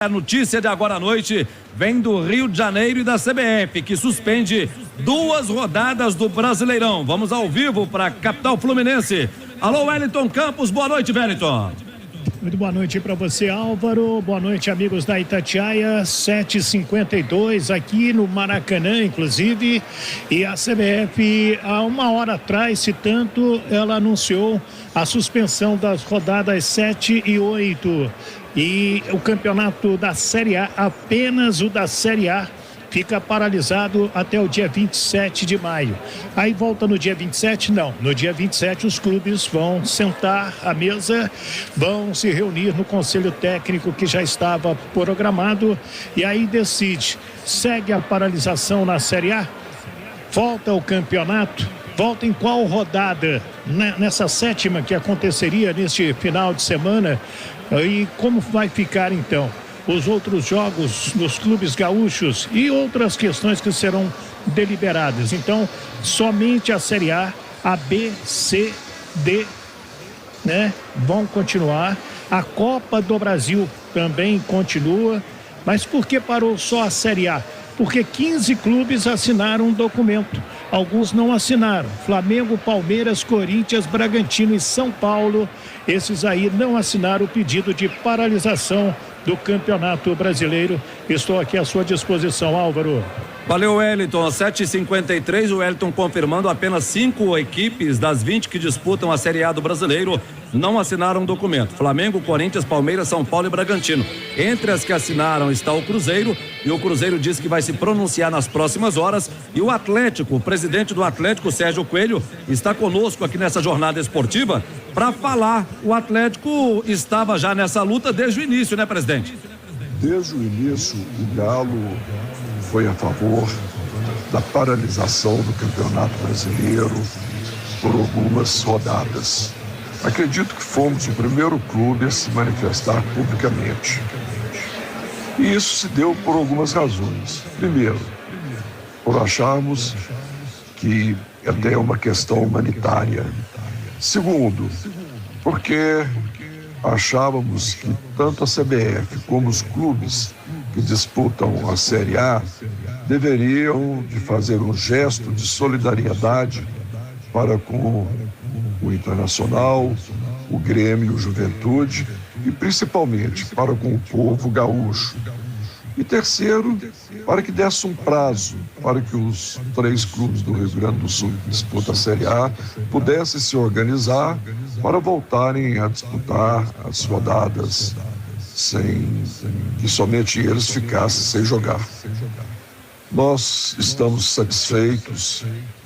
A notícia de agora à noite vem do Rio de Janeiro e da CBF, que suspende 2 rodadas do Brasileirão. Vamos ao vivo para a capital fluminense. Alô, Wellington Campos, boa noite, Wellington. Muito boa noite para você, Álvaro. Boa noite, amigos da Itatiaia. 7h52 aqui no Maracanã, inclusive. E a CBF, há uma hora atrás, se tanto, ela anunciou a suspensão das rodadas 7 e 8. E o campeonato da Série A, apenas o da Série A, fica paralisado até o dia 27 de maio. Aí volta no dia 27? Não. No dia 27 os clubes vão sentar à mesa, vão se reunir no conselho técnico que já estava programado e aí decide. Segue a paralisação na Série A? Volta o campeonato? Volta em qual rodada? Nessa 7ª que aconteceria neste final de semana? E como vai ficar então os outros jogos dos clubes gaúchos e outras questões que serão deliberadas? Então, somente a Série A, a B, C, D, né, vão continuar. A Copa do Brasil também continua. Mas por que parou só a Série A? Porque 15 clubes assinaram um documento. Alguns não assinaram. Flamengo, Palmeiras, Corinthians, Bragantino e São Paulo. Esses aí não assinaram o pedido de paralisação do Campeonato Brasileiro. Estou aqui à sua disposição, Álvaro. Valeu, Wellington. 7h53, o Wellington confirmando, apenas 5 equipes das 20 que disputam a Série A do Brasileiro não assinaram o documento. Flamengo, Corinthians, Palmeiras, São Paulo e Bragantino. Entre as que assinaram está o Cruzeiro, e o Cruzeiro disse que vai se pronunciar nas próximas horas. E o Atlético, o presidente do Atlético, Sérgio Coelho, está conosco aqui nessa jornada esportiva para falar. O Atlético estava já nessa luta desde o início, né, presidente? Desde o início, o Galo foi a favor da paralisação do Campeonato Brasileiro por algumas rodadas. Acredito que fomos o primeiro clube a se manifestar publicamente. E isso se deu por algumas razões. Primeiro, por acharmos que até é uma questão humanitária. Segundo, porque achávamos que tanto a CBF como os clubes que disputam a Série A deveriam de fazer um gesto de solidariedade para com o Internacional, o Grêmio, o Juventude e principalmente para com o povo gaúcho. E terceiro, para que desse um prazo para que os 3 clubes do Rio Grande do Sul que disputam a Série A pudessem se organizar para voltarem a disputar as rodadas sem que somente eles ficassem sem jogar. Nós estamos satisfeitos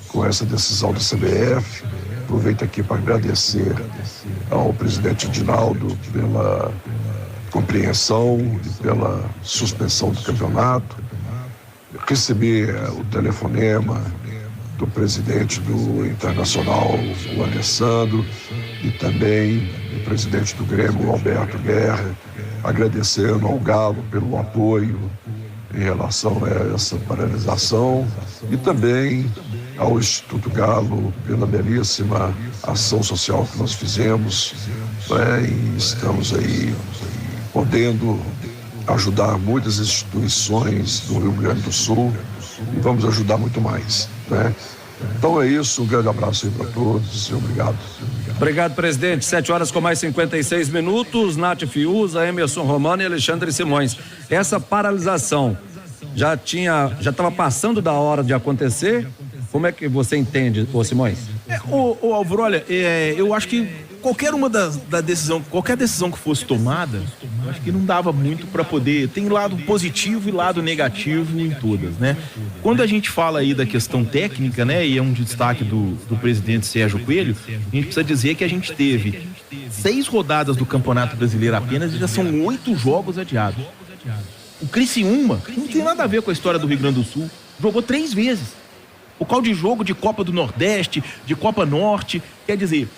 com essa decisão da CBF. Aproveito aqui para agradecer ao presidente Edinaldo pela compreensão e pela suspensão do campeonato. Recebi o telefonema do presidente do Internacional, o Alessandro, e também o presidente do Grêmio, o Alberto Guerra, agradecendo ao Galo pelo apoio em relação a essa paralisação e também ao Instituto Galo pela belíssima ação social que nós fizemos, e estamos aí podendo ajudar muitas instituições do Rio Grande do Sul e vamos ajudar muito mais, né? Então é isso, um grande abraço aí para todos e obrigado. Obrigado, presidente. 7h56, Nath Fiuza, Emerson Romano e Alexandre Simões. Essa paralisação já estava passando da hora de acontecer? Como é que você entende, Simões? Álvaro, olha, eu acho que qualquer decisão que fosse tomada, eu acho que não dava muito para poder. Tem lado positivo e lado negativo em todas, né? Quando a gente fala aí da questão técnica, né, e é um destaque do presidente Sérgio Coelho, a gente precisa dizer que a gente teve 6 rodadas do Campeonato Brasileiro apenas e já são 8 jogos adiados. O Criciúma não tem nada a ver com a história do Rio Grande do Sul, jogou 3 vezes. O qual de jogo de Copa do Nordeste, de Copa Norte, quer dizer,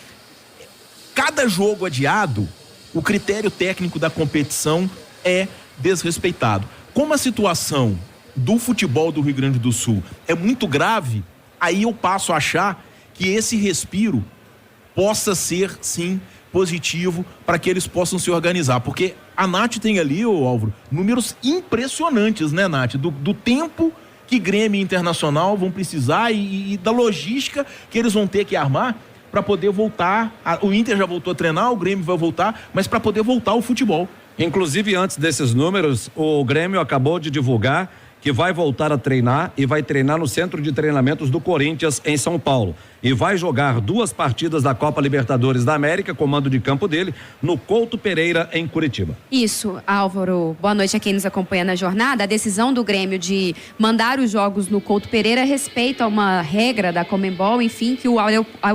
cada jogo adiado, o critério técnico da competição é desrespeitado. Como a situação do futebol do Rio Grande do Sul é muito grave, aí eu passo a achar que esse respiro possa ser, sim, positivo para que eles possam se organizar, porque A Nath tem ali, ô Álvaro, números impressionantes, né, Nath? Do tempo que Grêmio e Internacional vão precisar e da logística que eles vão ter que armar para poder voltar. O Inter já voltou a treinar, o Grêmio vai voltar, mas para poder voltar ao futebol. Inclusive, antes desses números, o Grêmio acabou de divulgar que vai voltar a treinar e vai treinar no Centro de Treinamentos do Corinthians, em São Paulo. E vai jogar 2 partidas da Copa Libertadores da América, comando de campo dele, no Couto Pereira, em Curitiba. Isso, Álvaro. Boa noite a quem nos acompanha na jornada. A decisão do Grêmio de mandar os jogos no Couto Pereira respeita uma regra da Conmebol, enfim, que o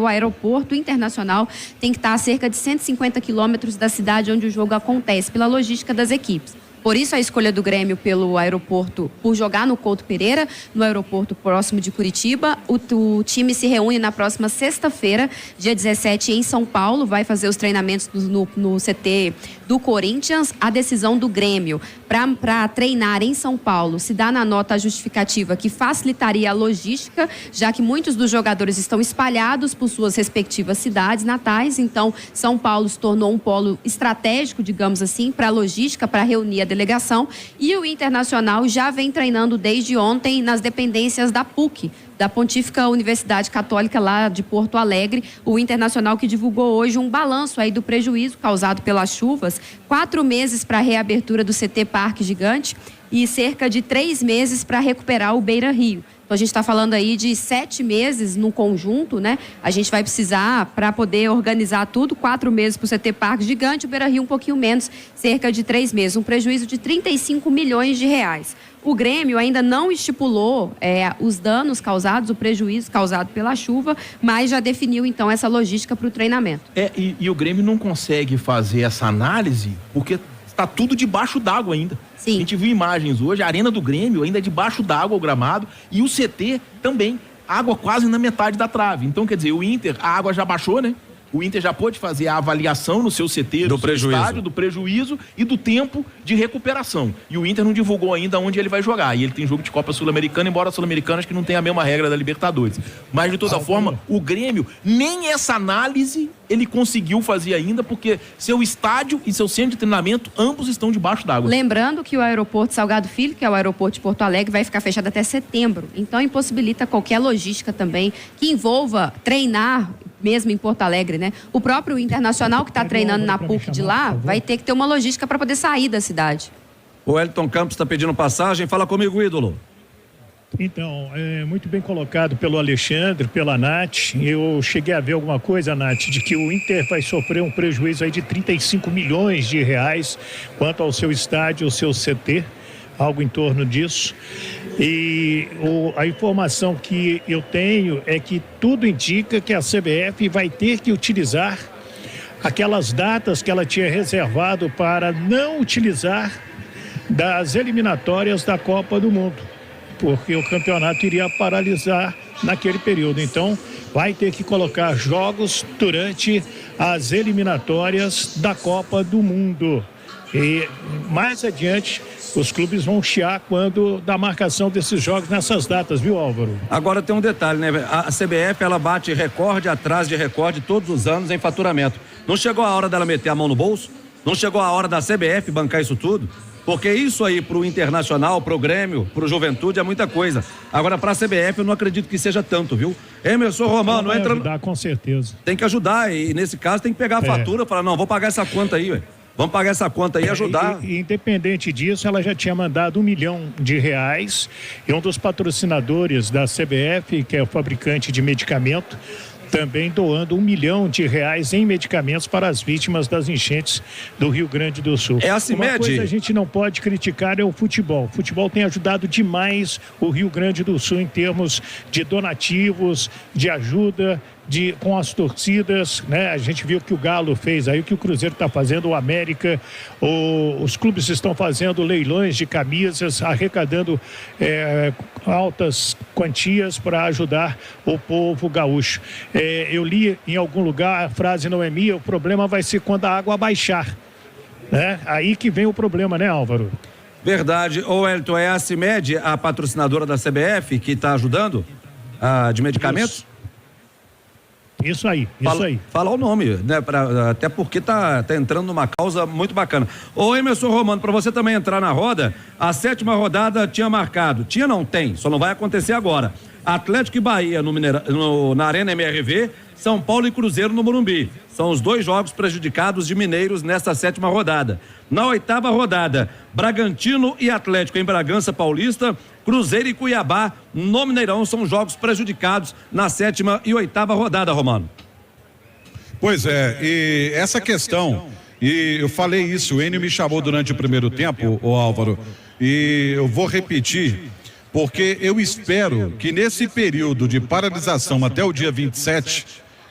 aeroporto internacional tem que estar a cerca de 150 quilômetros da cidade onde o jogo acontece, pela logística das equipes. Por isso a escolha do Grêmio pelo aeroporto, por jogar no Couto Pereira, no aeroporto próximo de Curitiba. O time se reúne na próxima sexta-feira, dia 17, em São Paulo, vai fazer os treinamentos no CT do Corinthians. A decisão do Grêmio para treinar em São Paulo se dá na nota justificativa que facilitaria a logística, já que muitos dos jogadores estão espalhados por suas respectivas cidades natais. Então, São Paulo se tornou um polo estratégico, digamos assim, para a logística, para reunir a delegação, e o Internacional já vem treinando desde ontem nas dependências da PUC, da Pontífica Universidade Católica lá de Porto Alegre. O Internacional que divulgou hoje um balanço aí do prejuízo causado pelas chuvas, 4 meses para a reabertura do CT Parque Gigante e cerca de 3 meses para recuperar o Beira Rio. Então, a gente está falando aí de 7 meses no conjunto, né? A gente vai precisar, para poder organizar tudo, 4 meses para o CT Parque Gigante, o Beira Rio um pouquinho menos, cerca de 3 meses. Um prejuízo de 35 milhões de reais. O Grêmio ainda não estipulou os danos causados, o prejuízo causado pela chuva, mas já definiu, então, essa logística para o treinamento. E o Grêmio não consegue fazer essa análise porque está tudo debaixo d'água ainda. Sim. A gente viu imagens hoje, a arena do Grêmio ainda é debaixo d'água, o gramado, e o CT também, água quase na metade da trave. Então, quer dizer, o Inter, a água já baixou, né? O Inter já pôde fazer a avaliação no seu CT, do prejuízo, estádio, do prejuízo e do tempo de recuperação. E o Inter não divulgou ainda onde ele vai jogar. E ele tem jogo de Copa Sul-Americana, embora a Sul-Americana acho que não tem a mesma regra da Libertadores. Mas, de toda forma, o Grêmio, nem essa análise ele conseguiu fazer ainda, porque seu estádio e seu centro de treinamento, ambos estão debaixo d'água. Lembrando que o aeroporto Salgado Filho, que é o aeroporto de Porto Alegre, vai ficar fechado até setembro. Então, impossibilita qualquer logística também que envolva treinar mesmo em Porto Alegre, né? O próprio Internacional, que está treinando na PUC de lá, vai ter que ter uma logística para poder sair da cidade. O Elton Campos está pedindo passagem. Fala comigo, ídolo. Então, muito bem colocado pelo Alexandre, pela Nath. Eu cheguei a ver alguma coisa, Nath, de que o Inter vai sofrer um prejuízo aí de 35 milhões de reais quanto ao seu estádio, ao seu CT, algo em torno disso. E a informação que eu tenho é que tudo indica que a CBF vai ter que utilizar aquelas datas que ela tinha reservado para não utilizar das eliminatórias da Copa do Mundo, porque o campeonato iria paralisar naquele período. Então, vai ter que colocar jogos durante as eliminatórias da Copa do Mundo. E mais adiante, os clubes vão chiar quando da marcação desses jogos nessas datas, viu, Álvaro? Agora tem um detalhe, né? A CBF, ela bate recorde atrás de recorde todos os anos em faturamento. Não chegou a hora dela meter a mão no bolso? Não chegou a hora da CBF bancar isso tudo? Porque isso aí pro Internacional, pro Grêmio, pro Juventude é muita coisa. Agora pra CBF eu não acredito que seja tanto, viu? Emerson Romano, entra... ajudar, com certeza. Tem que ajudar e nesse caso tem que pegar a fatura e falar, não, vou pagar essa conta aí, ué. Vamos pagar essa conta aí e ajudar. Independente disso, ela já tinha mandado R$1 milhão e um dos patrocinadores da CBF, que é o fabricante de medicamento, também doando R$1 milhão em medicamentos para as vítimas das enchentes do Rio Grande do Sul. É assim, uma coisa a gente não pode criticar é o futebol. O futebol tem ajudado demais o Rio Grande do Sul em termos de donativos, de ajuda, com as torcidas, né? A gente viu que o Galo fez aí, o que o Cruzeiro está fazendo, o América, os clubes estão fazendo leilões de camisas, arrecadando altas quantias para ajudar o povo gaúcho. Eu li em algum lugar, a frase não é minha, o problema vai ser quando a água baixar, né? Aí que vem o problema, né, Álvaro? Verdade. Ô, Elton, é a CIMED, a patrocinadora da CBF, que está ajudando de medicamentos? Isso aí. Fala o nome, né? Até porque tá entrando numa causa muito bacana. Ô Emerson Romano, para você também entrar na roda, a 7ª rodada tinha marcado. Tinha não, tem, só não vai acontecer agora. Atlético e Bahia na Arena MRV, São Paulo e Cruzeiro no Morumbi. São os 2 jogos prejudicados de mineiros nesta 7ª rodada. Na 8ª rodada, Bragantino e Atlético em Bragança Paulista, Cruzeiro e Cuiabá no Mineirão são jogos prejudicados na 7ª e 8ª rodada, Romano. Pois é, e essa questão, e eu falei isso, o Enio me chamou durante o primeiro tempo, o Álvaro, e eu vou repetir, porque eu espero que nesse período de paralisação até o dia 27,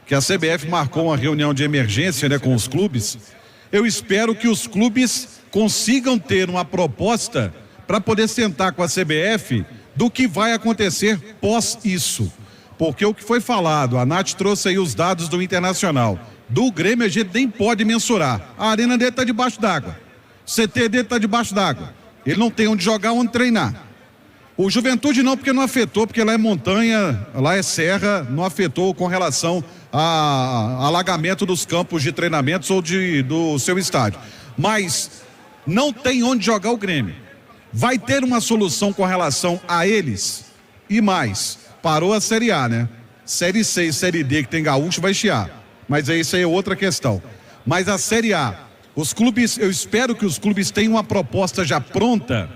que a CBF marcou uma reunião de emergência, né, com os clubes, eu espero que os clubes consigam ter uma proposta para poder sentar com a CBF do que vai acontecer pós isso. Porque o que foi falado, a Nath trouxe aí os dados do Internacional, do Grêmio a gente nem pode mensurar. A arena dele está debaixo d'água, o CT dele está debaixo d'água, ele não tem onde jogar, onde treinar. O Juventude não, porque não afetou, porque lá é montanha, lá é serra, não afetou com relação a alagamento dos campos de treinamentos ou do seu estádio. Mas não tem onde jogar o Grêmio. Vai ter uma solução com relação a eles e mais, parou a Série A, né? Série C e Série D que tem gaúcho vai chiar, mas isso aí é outra questão. Mas a Série A, os clubes, eu espero que os clubes tenham uma proposta já pronta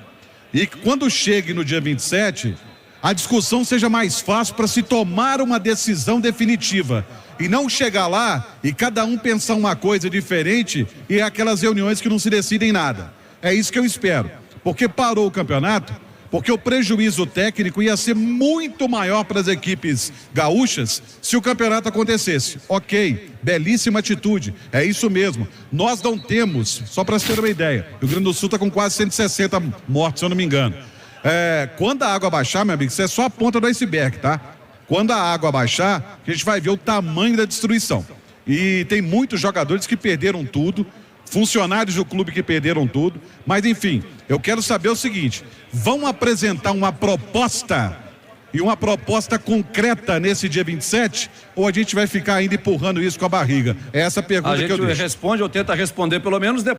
e que quando chegue no dia 27, a discussão seja mais fácil para se tomar uma decisão definitiva e não chegar lá e cada um pensar uma coisa diferente e aquelas reuniões que não se decidem nada. É isso que eu espero. Porque parou o campeonato, porque o prejuízo técnico ia ser muito maior para as equipes gaúchas se o campeonato acontecesse. Ok, belíssima atitude, é isso mesmo. Nós não temos, só para ter uma ideia, o Rio Grande do Sul está com quase 160 mortos, se eu não me engano. Quando a água baixar, meu amigo, isso é só a ponta do iceberg, tá? Quando a água baixar, a gente vai ver o tamanho da destruição. E tem muitos jogadores que perderam tudo, funcionários do clube que perderam tudo, mas enfim, eu quero saber o seguinte, vão apresentar uma proposta e uma proposta concreta nesse dia 27 ou a gente vai ficar ainda empurrando isso com a barriga? É essa a pergunta que eu deixo. A gente responde ou tenta responder pelo menos depois.